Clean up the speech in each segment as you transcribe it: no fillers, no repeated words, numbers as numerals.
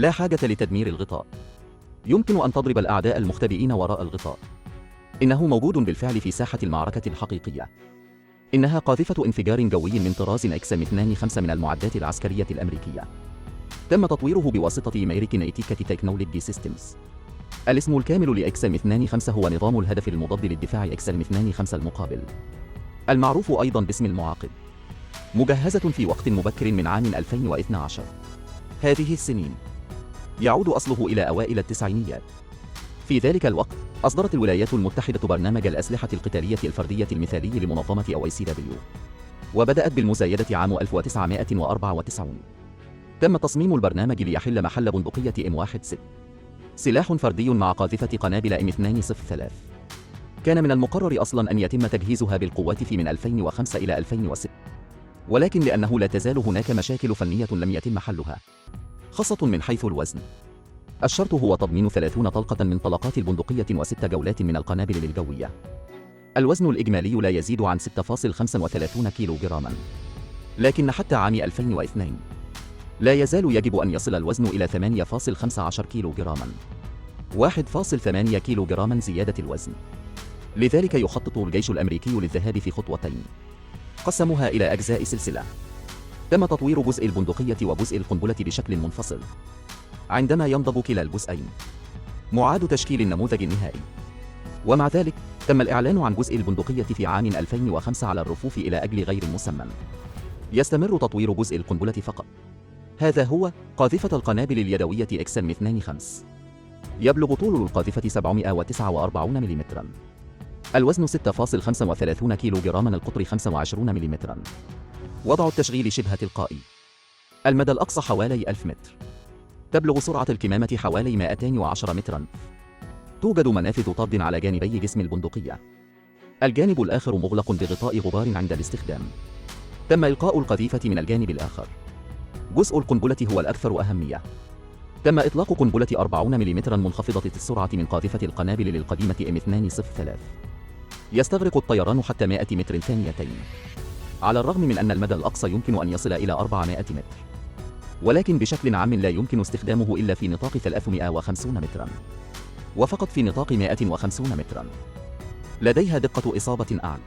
لا حاجة لتدمير الغطاء. يمكن أن تضرب الأعداء المختبئين وراء الغطاء. إنه موجود بالفعل في ساحة المعركة الحقيقية. إنها قاذفة انفجار جوي من طراز XM-25 من المعدات العسكرية الأمريكية. تم تطويره بواسطة American Etiquette Technology Systems. الاسم الكامل ل XM-25 هو نظام الهدف المضاد للدفاع XM-25 المقابل، المعروف أيضاً باسم المعاقب. مجهزة في وقت مبكر من عام 2012. هذه السنين يعود أصله إلى أوائل التسعينيات. في ذلك الوقت أصدرت الولايات المتحدة برنامج الأسلحة القتالية الفردية المثالي لمنظمة OICW، وبدأت بالمزايدة عام 1994. تم تصميم البرنامج ليحل محل بندقية M16، سلاح فردي مع قاذفة قنابل M203. كان من المقرر أصلاً أن يتم تجهيزها بالقوات في من 2005 إلى 2006، ولكن لأنه لا تزال هناك مشاكل فنية لم يتم حلها، خاصة من حيث الوزن. الشرط هو تضمين 30 طلقة من طلقات البندقية و6 جولات من القنابل الجوية. الوزن الإجمالي لا يزيد عن 6.35 كيلوغراما، لكن حتى عام 2002 لا يزال يجب أن يصل الوزن إلى 8.15 كيلوغراما، 1.8 كيلوغراما زيادة الوزن. لذلك يخطط الجيش الأمريكي للذهاب في خطوتين قسموها إلى أجزاء سلسلة. تم تطوير جزء البندقية وجزء القنبلة بشكل منفصل. عندما ينضب كلا الجزئين معاد تشكيل النموذج النهائي. ومع ذلك تم الإعلان عن جزء البندقية في عام 2005 على الرفوف إلى أجل غير مسمى. يستمر تطوير جزء القنبلة فقط. هذا هو قاذفة القنابل اليدوية XM-25. يبلغ طول القاذفة 749 ملم. الوزن 6.35 كيلوغراما، القطر 25 ملم. وضع التشغيل شبه تلقائي. المدى الأقصى حوالي 1000 متر. تبلغ سرعة الكمامة حوالي 210 متراً. توجد منافذ طرد على جانبي جسم البندقية. الجانب الآخر مغلق بغطاء غبار عند الاستخدام. تم إلقاء القذيفة من الجانب الآخر. جزء القنبلة هو الأكثر أهمية. تم إطلاق قنبلة 40 ملم منخفضة السرعة من قاذفة القنابل للقديمة M203. يستغرق الطيران حتى 100 متر ثانيتين، على الرغم من أن المدى الأقصى يمكن أن يصل إلى 400 متر، ولكن بشكل عام لا يمكن استخدامه إلا في نطاق 350 متراً، وفقط في نطاق 150 متراً. لديها دقة إصابة أعلى.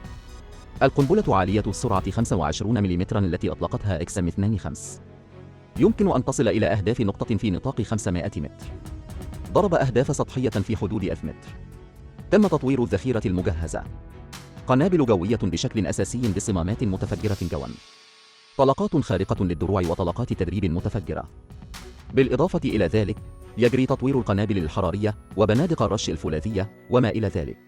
القنبلة عالية السرعة 25 ملم التي أطلقتها XM-25 يمكن أن تصل إلى أهداف نقطة في نطاق 500 متر. ضرب أهداف سطحية في حدود 1000 متر. تم تطوير الذخيرة المجهزة. قنابل جوية بشكل أساسي بصمامات متفجرة جواً، طلقات خارقة للدروع وطلقات تدريب متفجرة. بالإضافة إلى ذلك يجري تطوير القنابل الحرارية وبنادق الرش الفولاذية وما إلى ذلك.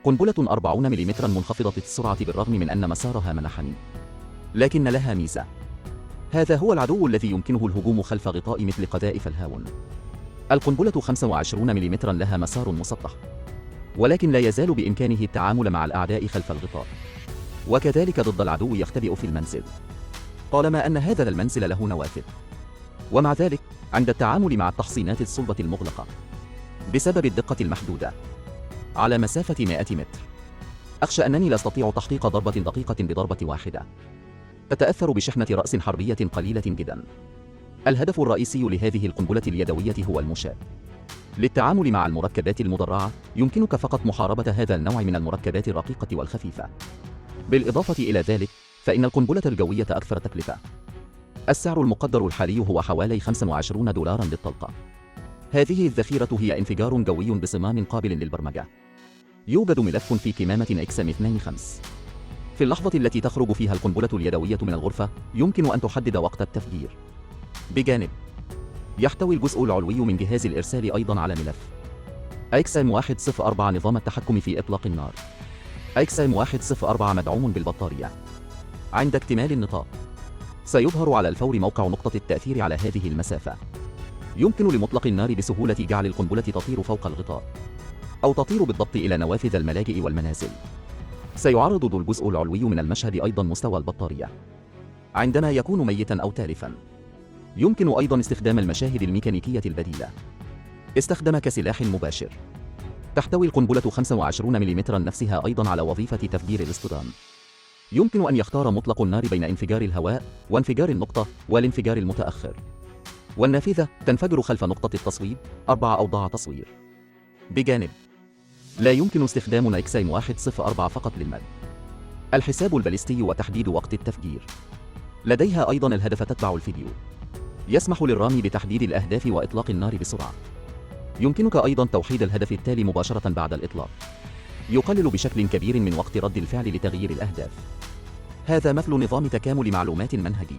قنبلة 40 ملم منخفضة السرعة بالرغم من أن مسارها منحني، لكن لها ميزة. هذا هو العدو الذي يمكنه الهجوم خلف غطاء مثل قذائف الهاون. القنبلة 25 ملم لها مسار مسطح، ولكن لا يزال بإمكانه التعامل مع الأعداء خلف الغطاء، وكذلك ضد العدو يختبئ في المنزل، طالما أن هذا المنزل له نوافذ. ومع ذلك عند التعامل مع التحصينات الصلبة المغلقة بسبب الدقة المحدودة على مسافة 100 متر، أخشى أنني لا أستطيع تحقيق ضربة دقيقة بضربة واحدة. تتأثر بشحنة رأس حربية قليلة جدا. الهدف الرئيسي لهذه القنبلة اليدوية هو المشاة. للتعامل مع المركبات المدرعة يمكنك فقط محاربة هذا النوع من المركبات الرقيقة والخفيفة. بالإضافة إلى ذلك فإن القنبلة الجوية أكثر تكلفة. السعر المقدر الحالي هو حوالي $25 للطلقة. هذه الذخيرة هي انفجار جوي بصمام قابل للبرمجة. يوجد ملف في كمامة XM-25. في اللحظة التي تخرج فيها القنبلة اليدوية من الغرفة يمكن أن تحدد وقت التفجير. بجانب يحتوي الجزء العلوي من جهاز الإرسال أيضاً على ملف XM-104 نظام التحكم في إطلاق النار. XM-104 مدعوم بالبطارية. عند اكتمال النطاق سيظهر على الفور موقع نقطة التأثير على هذه المسافة. يمكن لمطلق النار بسهولة جعل القنبلة تطير فوق الغطاء، أو تطير بالضبط إلى نوافذ الملاجئ والمنازل. سيعرض الجزء العلوي من المشهد أيضاً مستوى البطارية عندما يكون ميتاً أو تالفاً. يمكن أيضاً استخدام المشاهد الميكانيكية البديلة. استخدم كسلاح مباشر. تحتوي القنبلة 25 ملم نفسها أيضاً على وظيفة تفجير الاصطدام. يمكن أن يختار مطلق النار بين انفجار الهواء وانفجار النقطة والانفجار المتأخر. والنافذة تنفجر خلف نقطة التصويب 4 أوضاع تصوير. بجانب لا يمكن استخدام نايكسايم 104 فقط للمد. الحساب الباليستي وتحديد وقت التفجير. لديها أيضا الهدف تتبع الفيديو، يسمح للرامي بتحديد الأهداف وإطلاق النار بسرعة. يمكنك أيضا توحيد الهدف التالي مباشرة بعد الإطلاق، يقلل بشكل كبير من وقت رد الفعل لتغيير الأهداف. هذا مثل نظام تكامل معلومات منهجي.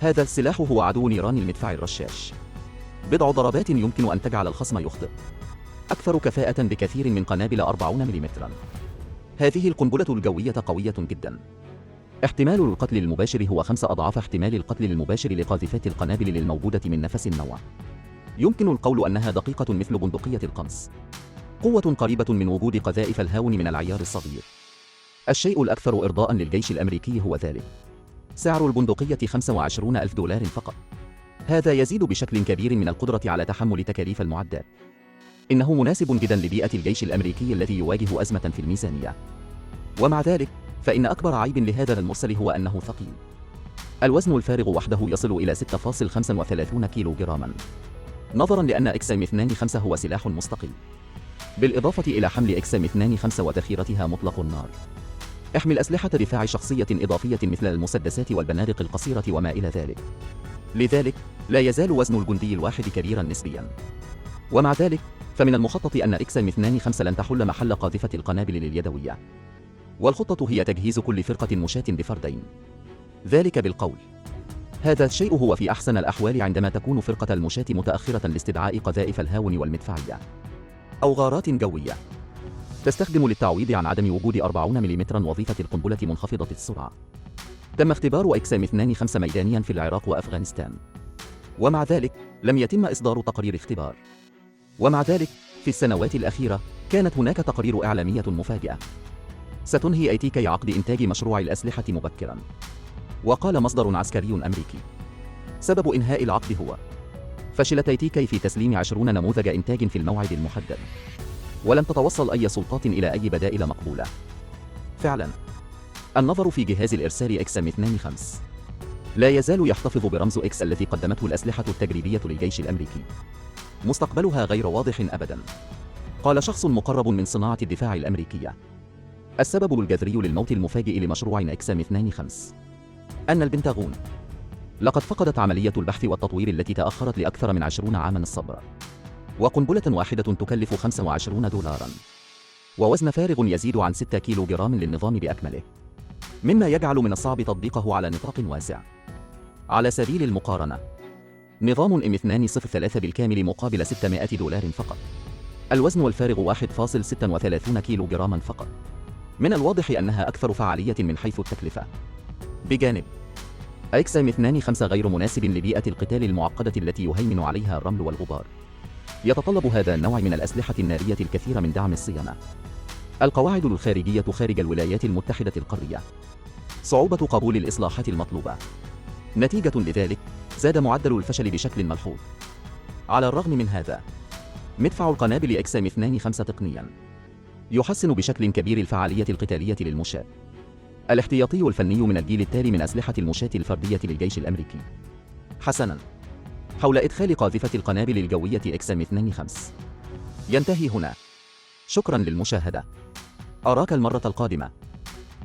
هذا السلاح هو عدو نيران المدفع الرشاش. بضع ضربات يمكن أن تجعل الخصم يخطئ، أكثر كفاءة بكثير من قنابل 40 ملم. هذه القنبلة الجوية قوية جدا. احتمال القتل المباشر هو 5 أضعاف احتمال القتل المباشر لقاذفات القنابل للموجودة من نفس النوع. يمكن القول أنها دقيقة مثل بندقية القنص. قوة قريبة من وجود قذائف الهاون من العيار الصغير. الشيء الأكثر إرضاء للجيش الأمريكي هو ذلك. سعر البندقية $25,000 فقط. هذا يزيد بشكل كبير من القدرة على تحمل تكاليف المعدات. إنه مناسب جدا لبيئة الجيش الأمريكي الذي يواجه أزمة في الميزانية. ومع ذلك فإن أكبر عيب لهذا المرسل هو أنه ثقيل. الوزن الفارغ وحده يصل إلى 6.35 كيلو جراما، نظرا لأن إكسام 25 هو سلاح مستقل، بالإضافة إلى حمل إكسام 25 وتخيرتها مطلق النار. احمل أسلحة دفاع شخصية إضافية مثل المسدسات والبنادق القصيرة وما إلى ذلك. لذلك لا يزال وزن الجندي الواحد كبيرا نسبيا. ومع ذلك فمن المخطط أن إكسام 25 لن تحل محل قاذفة القنابل لليدوية، والخطة هي تجهيز كل فرقة مشاة بفردين. ذلك بالقول، هذا الشيء هو في أحسن الأحوال عندما تكون فرقة المشاة متأخرة لاستدعاء قذائف الهاون والمدفعية أو غارات جوية تستخدم للتعويض عن عدم وجود 40 ملم وظيفة القنبلة منخفضة السرعة. تم اختبار إكسام 25 ميدانيا في العراق وأفغانستان، ومع ذلك لم يتم إصدار تقرير اختبار. ومع ذلك في السنوات الأخيرة كانت هناك تقارير إعلامية مفاجئة ستنهي أيتيكي عقد إنتاج مشروع الأسلحة مبكرا. وقال مصدر عسكري أمريكي: سبب إنهاء العقد هو فشلت أيتيكي في تسليم 20 نموذج إنتاج في الموعد المحدد، ولم تتوصل أي سلطات إلى أي بدائل مقبولة. فعلا النظر في جهاز الإرسال إكسام 25 لا يزال يحتفظ برمز إكس الذي قدمته الأسلحة التجريبية للجيش الأمريكي. مستقبلها غير واضح أبدا، قال شخص مقرب من صناعة الدفاع الأمريكية. السبب الجذري للموت المفاجئ لمشروع إكسام 25 أن البنتاغون لقد فقدت عملية البحث والتطوير التي تأخرت لأكثر من 20 عاما الصبر. وقنبلة واحدة تكلف $25، ووزن فارغ يزيد عن 6 كيلو جرام للنظام بأكمله، مما يجعل من الصعب تطبيقه على نطاق واسع. على سبيل المقارنة، نظام M203 بالكامل مقابل $600 فقط. الوزن الفارغ 1.36 كيلو جراما فقط. من الواضح أنها أكثر فعالية من حيث التكلفة. بجانب إكسام 25 غير مناسب لبيئة القتال المعقدة التي يهيمن عليها الرمل والغبار. يتطلب هذا النوع من الأسلحة النارية الكثير من دعم الصيانة. القواعد الخارجية خارج الولايات المتحدة القارية. صعوبة قبول الإصلاحات المطلوبة. نتيجة لذلك زاد معدل الفشل بشكل ملحوظ. على الرغم من هذا، مدفع القنابل إكسام 25 تقنيا يحسن بشكل كبير الفعالية القتالية للمشاة. الاحتياطي الفني من الجيل التالي من أسلحة المشاة الفردية للجيش الأمريكي. حسنا، حول إدخال قاذفة القنابل الجوية إكسام 25 ينتهي هنا. شكرا للمشاهدة. أراك المرة القادمة.